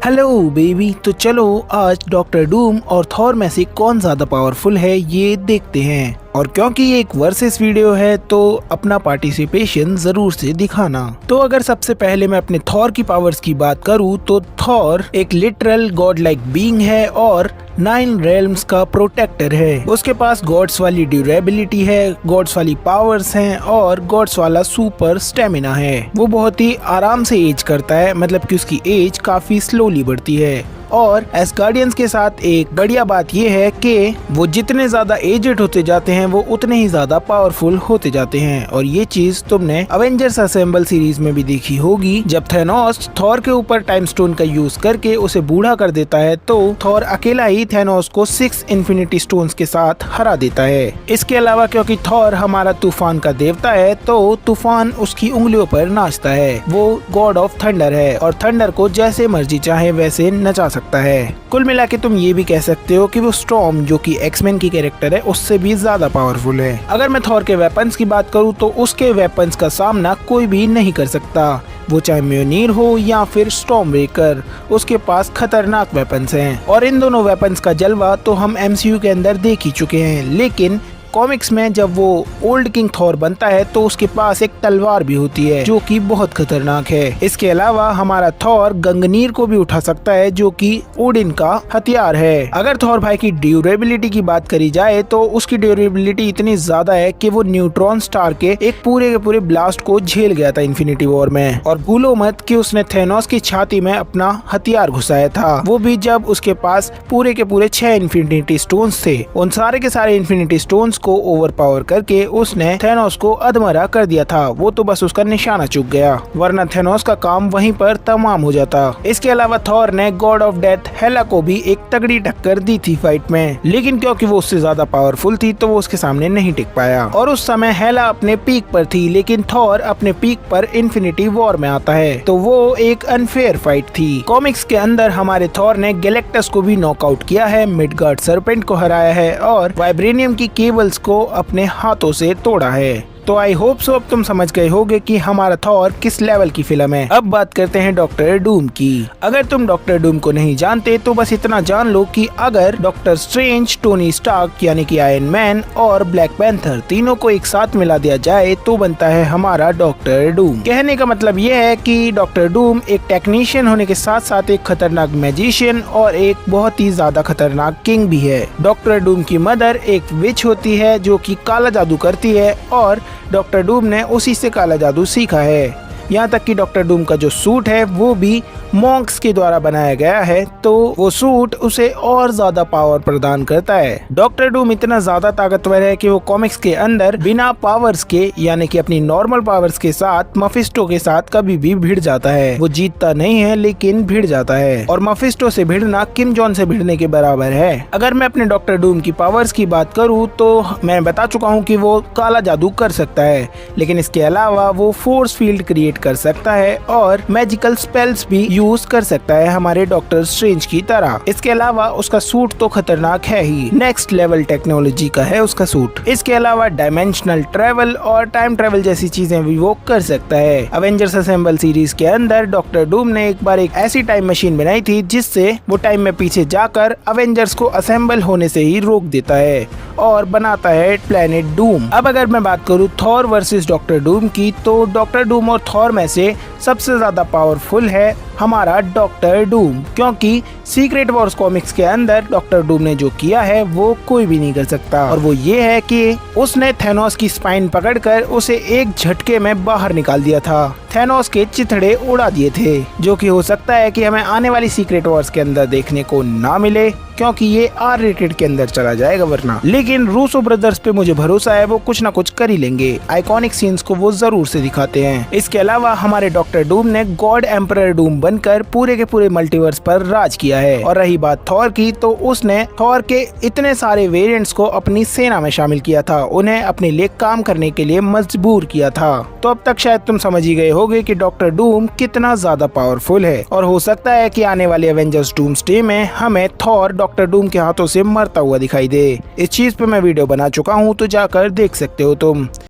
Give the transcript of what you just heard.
Hello baby, तो चलो आज डॉक्टर डूम और थॉर में से कौन ज्यादा पावरफुल है ये देखते हैं। और क्योंकि ये एक वर्सेस वीडियो है तो अपना पार्टिसिपेशन जरूर से दिखाना। तो अगर सबसे पहले मैं अपने थॉर की पावर्स की बात करूँ तो थॉर एक लिटरल गॉड लाइक बीइंग है और 9 रेल्म्स का प्रोटेक्टर है। उसके पास गॉड्स वाली ड्यूरेबिलिटी है, गॉड्स वाली पावर्स हैं और गॉड्स वाला सुपर स्टेमिना है। वो बहुत ही आराम से एज करता है, मतलब कि उसकी एज काफी स्लोली बढ़ती है। और एस्गार्डियंस के साथ एक बढ़िया बात यह है कि वो जितने ज्यादा एजेड होते जाते हैं वो उतने ही ज्यादा पावरफुल होते जाते हैं। और ये चीज तुमने अवेंजर्स असेंबल सीरीज में भी देखी होगी, जब थैनोस थॉर के ऊपर टाइम स्टोन का यूज करके उसे बूढ़ा कर देता है तो थॉर अकेला ही थैनोस को 6 इन्फिनिटी स्टोन्स के साथ हरा देता है। इसके अलावा क्योंकि थॉर हमारा तूफान का देवता है तो तूफान उसकी उंगलियों पर नाचता है। वो गॉड ऑफ थंडर है और थंडर को जैसे मर्जी चाहे वैसे नचा सकता है। कुल मिला के तुम ये भी कह सकते हो कि वो स्टॉर्म जो कि एक्समैन की कैरेक्टर है उससे भी ज्यादा पावरफुल है। अगर मैं थॉर के वेपन्स की बात करूँ तो उसके वेपन्स का सामना कोई भी नहीं कर सकता, वो चाहे म्योनीर हो या फिर स्टॉर्म ब्रेकर। उसके पास खतरनाक वेपन्स हैं और इन दोनों वेपन्स का जलवा तो हम MCU के अंदर देख ही चुके हैं। लेकिन कॉमिक्स में जब वो ओल्ड किंग थॉर बनता है तो उसके पास एक तलवार भी होती है जो कि बहुत खतरनाक है। इसके अलावा हमारा थॉर गंगनीर को भी उठा सकता है जो कि ओडिन का हथियार है। अगर थॉर भाई की ड्यूरेबिलिटी की बात करी जाए तो उसकी ड्यूरेबिलिटी इतनी ज्यादा है कि वो न्यूट्रॉन स्टार के एक पूरे के पूरे ब्लास्ट को झेल गया था इन्फिनिटी वॉर में। और भूलो मत कि उसने थैनोस की छाती में अपना हथियार घुसाया था, वो भी जब उसके पास पूरे के पूरे 6 इन्फिनिटी स्टोन्स थे। उन सारे के सारे इन्फिनिटी स्टोन्स को ओवरपावर करके उसने थैनोस को अधमरा कर दिया था। वो तो बस उसका निशाना चूक गया, वरना थैनोस का काम वहीं पर तमाम हो जाता। इसके अलावा थॉर ने गॉड ऑफ डेथ हेला को भी एक तगड़ी टक्कर दी थी फाइट में, लेकिन क्योंकि वो उससे ज्यादा पावरफुल थी तो वो उसके सामने नहीं टिक पाया। और उस समय हेला अपने पीक पर थी, लेकिन थॉर अपने पीक पर इन्फिनिटी वॉर में आता है, तो वो एक अनफेयर फाइट थी। कॉमिक्स के अंदर हमारे थॉर ने गैलेक्टस को भी नॉकआउट किया है, मिडगार्ड सर्पेंट को हराया है और वाइब्रेनियम की केबल्स को अपने हाथों से तोड़ा है। तो आई होप सो अब तुम समझ गए होगे कि हमारा थॉर किस लेवल की फिल्म है। अब बात करते हैं डॉक्टर डूम की। अगर तुम डॉक्टर डूम को नहीं जानते तो बस इतना जान लो कि अगर डॉक्टर स्ट्रेंज, टोनी स्टार्क यानी कि आयरन मैन और ब्लैक पैंथर तीनों को एक साथ मिला दिया जाए तो बनता है हमारा डॉक्टर डूम। कहने का मतलब ये है कि डॉक्टर डूम एक टेक्नीशियन होने के साथ साथ एक खतरनाक मैजिशियन और एक बहुत ही ज्यादा खतरनाक किंग भी है। डॉक्टर डूम की मदर एक विच होती है जो कि काला जादू करती है और डॉक्टर डूम ने उसी से काला जादू सीखा है। यहाँ तक कि डॉक्टर डूम का जो सूट है वो भी मॉन्क्स के द्वारा बनाया गया है, तो वो सूट उसे और ज्यादा पावर प्रदान करता है। डॉक्टर डूम इतना ज्यादा ताकतवर है कि वो कॉमिक्स के अंदर बिना पावर्स के यानी कि अपनी नॉर्मल पावर्स के साथ मफिस्टो के साथ कभी भी भिड़ जाता है। वो जीतता नहीं है लेकिन भिड़ जाता है, और मफिस्टो से भिड़ना किम जॉन से भिड़ने के बराबर है। अगर मैं अपने डॉक्टर डूम की पावर्स की बात करूँ तो मैं बता चुका हूँ कि वो काला जादू कर सकता है, लेकिन इसके अलावा वो फोर्स फील्ड क्रिएट कर सकता है और मैजिकल स्पेल्स भी यूज कर सकता है हमारे डॉक्टर स्ट्रेंज की तरह। इसके अलावा उसका सूट तो खतरनाक है ही, नेक्स्ट लेवल टेक्नोलॉजी का है उसका सूट। इसके अलावा डायमेंशनल ट्रेवल और टाइम ट्रेवल जैसी चीजें भी वो कर सकता है। अवेंजर्स असेंबल सीरीज के अंदर डॉक्टर डूम ने एक बार एक ऐसी टाइम मशीन बनाई थी जिससे वो टाइम में पीछे जाकर अवेंजर्स को असेंबल होने से ही रोक देता है और बनाता है प्लेनेट डूम। अब अगर मैं बात करूँ थॉर वर्सेस डॉक्टर डूम की, तो डॉक्टर डूम और थॉर में से सबसे ज्यादा पावरफुल है हमारा डॉक्टर डूम, क्योंकि सीक्रेट वॉर्स कॉमिक्स के अंदर डॉक्टर डूम ने जो किया है वो कोई भी नहीं कर सकता। और वो ये है कि उसने थैनोस की स्पाइन पकड़कर उसे एक झटके में बाहर निकाल दिया था। थैनोस के चिथड़े उड़ा दिए थे, जो कि हो सकता है कि हमें आने वाली सीक्रेट वॉर्स के अंदर देखने को ना मिले, क्योंकि ये R-रेटेड के अंदर चला जाएगा वरना। लेकिन रूसो ब्रदर्स पे मुझे भरोसा है, वो कुछ ना कुछ कर ही लेंगे। आइकॉनिक सीन्स को वो जरूर से दिखाते हैं। इसके अलावा हमारे डॉक्टर डूम ने गॉड एम्परर डूम बनकर पूरे के पूरे मल्टीवर्स पर राज किया है। और रही बात थॉर की, तो उसने थॉर के इतने सारे वेरिएंट्स को अपनी सेना में शामिल किया था, उन्हें अपने लिए काम करने के लिए मजबूर किया था। तो अब तक शायद तुम समझ ही गए होगे कि डॉक्टर डूम कितना ज्यादा पावरफुल है, और हो सकता है कि आने वाले एवेंजर्स डूम्सडे में हमें थॉर डॉक्टर डूम के हाथों से मरता हुआ दिखाई दे। इस चीज पे मैं वीडियो बना चुका हूँ, तो जाकर देख सकते हो तुम।